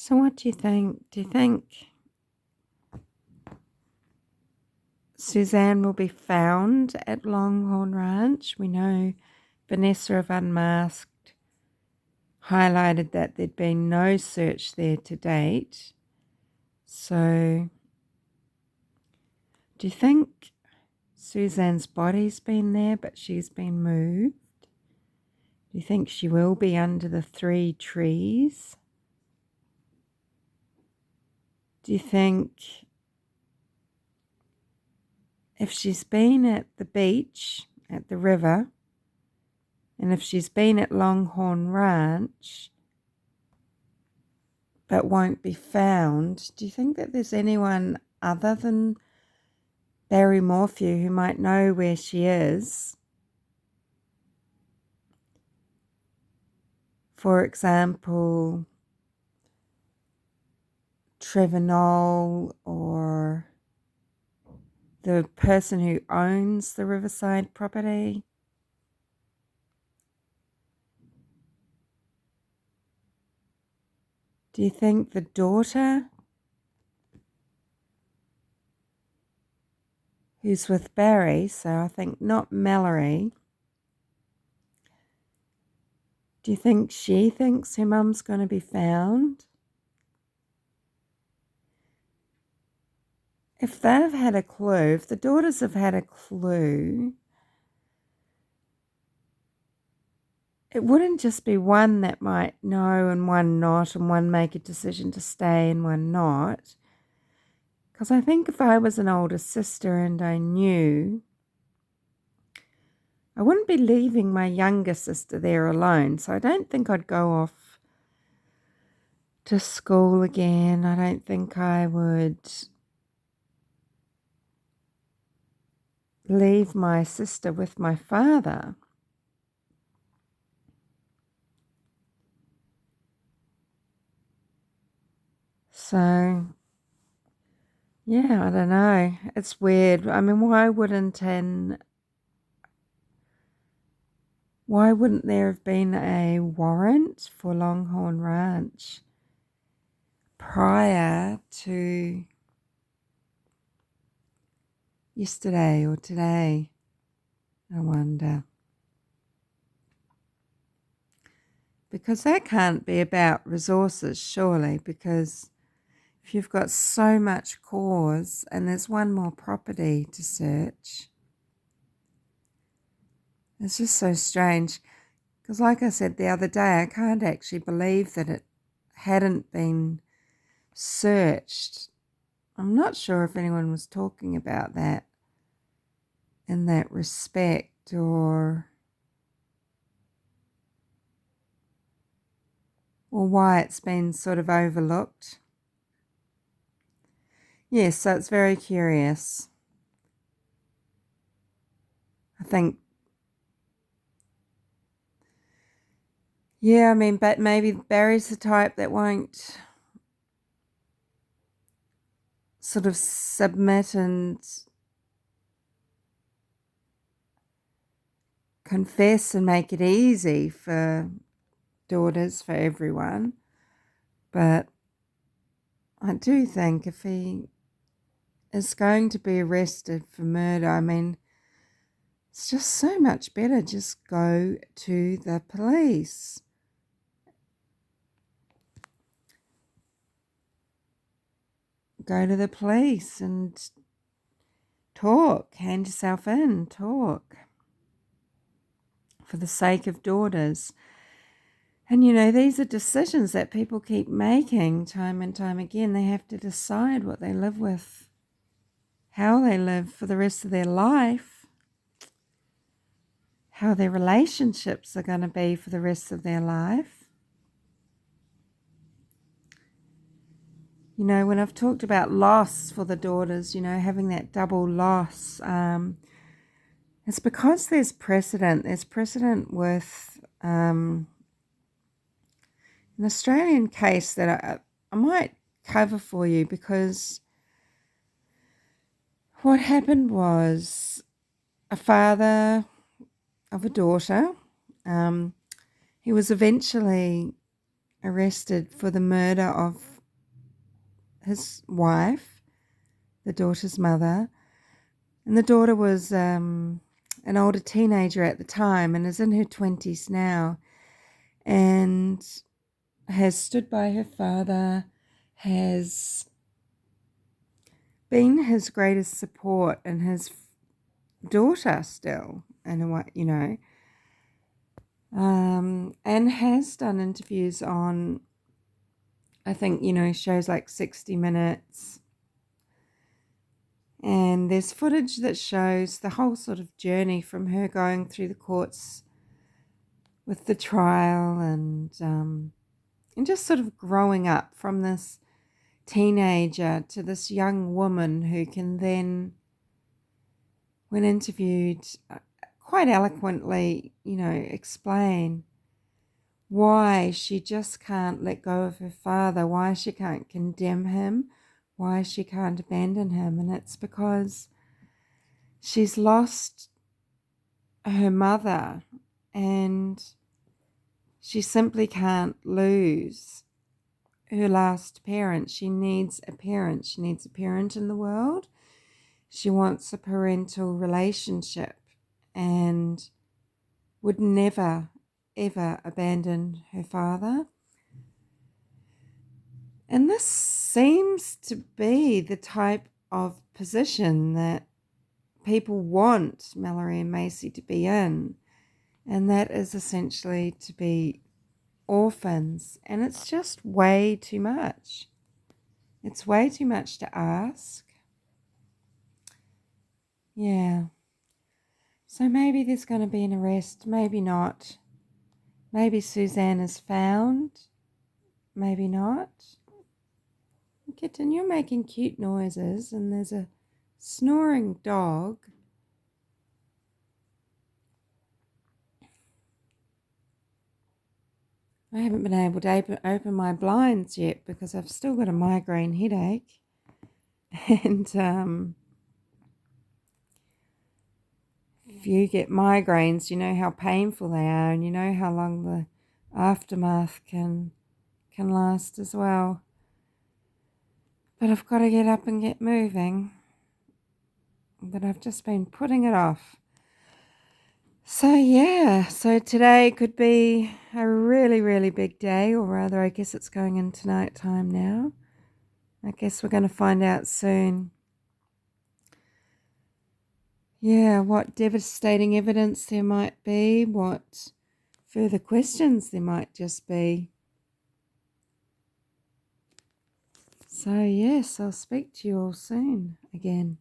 So what do you think? Do you think Suzanne will be found at Longhorn Ranch? We know Vanessa of Unmasked highlighted that there'd been no search there to date. So do you think Suzanne's body's been there but she's been moved? Do you think she will be under the 3 trees? Do you think if she's been at the beach, at the river, and if she's been at Longhorn Ranch but won't be found, do you think that there's anyone other than Barry Morphew who might know where she is? For example, Trevor Knoll or the person who owns the Riverside property. Do you think the daughter who's with Barry, so I think not Mallory, do you think she thinks her mum's going to be found? If they've had a clue, if the daughters have had a clue, it wouldn't just be one that might know and one not, and one make a decision to stay and one not. Because I think if I was an older sister and I knew, I wouldn't be leaving my younger sister there alone. So I don't think I'd go off to school again. I don't think I would leave my sister with my father. So, yeah, I don't know. It's weird. I mean, why wouldn't there have been a warrant for Longhorn Ranch prior to yesterday or today? I wonder. Because that can't be about resources, surely, because if you've got so much cause and there's one more property to search, it's just so strange. Because like I said the other day, I can't actually believe that it hadn't been searched. I'm not sure if anyone was talking about that in that respect, or why it's been sort of overlooked. Yes, so it's very curious. I think, yeah, I mean, but maybe Barry's the type that won't sort of submit and confess and make it easy for daughters, for everyone. But I do think if he is going to be arrested for murder, I mean, it's just so much better just go to the police. Go to the police and talk, hand yourself in, talk, for the sake of daughters. And, these are decisions that people keep making time and time again. They have to decide what they live with, how they live for the rest of their life, how their relationships are going to be for the rest of their life. When I've talked about loss for the daughters, having that double loss, it's because there's precedent. There's precedent with an Australian case that I might cover for you, because what happened was a father of a daughter, he was eventually arrested for the murder of his wife, the daughter's mother. And the daughter was an older teenager at the time and is in her 20s now, and has stood by her father, has been his greatest support, and his daughter still, and what, and has done interviews on, I think, shows like 60 Minutes. And there's footage that shows the whole sort of journey from her going through the courts with the trial, and just sort of growing up from this teenager to this young woman who can then, when interviewed, quite eloquently, explain why she just can't let go of her father, why she can't condemn him, why she can't abandon him. And it's because she's lost her mother, and she simply can't lose her last parent. She needs a parent. She needs a parent in the world. She wants a parental relationship, and would never, ever abandon her father. And this seems to be the type of position that people want Mallory and Macy to be in. And that is essentially to be orphans. And it's just way too much. It's way too much to ask. Yeah. So maybe there's going to be an arrest, maybe not. Maybe Suzanne is found, maybe not. Kitten, you're making cute noises, and there's a snoring dog. I haven't been able to open my blinds yet because I've still got a migraine headache. And if you get migraines, you know how painful they are, and you know how long the aftermath can last as well. But I've got to get up and get moving. But I've just been putting it off. So yeah, so today could be a really, really big day, or rather I guess it's going into night time now. I guess we're going to find out soon. Yeah, what devastating evidence there might be, what further questions there might just be. So yes, I'll speak to you all soon again.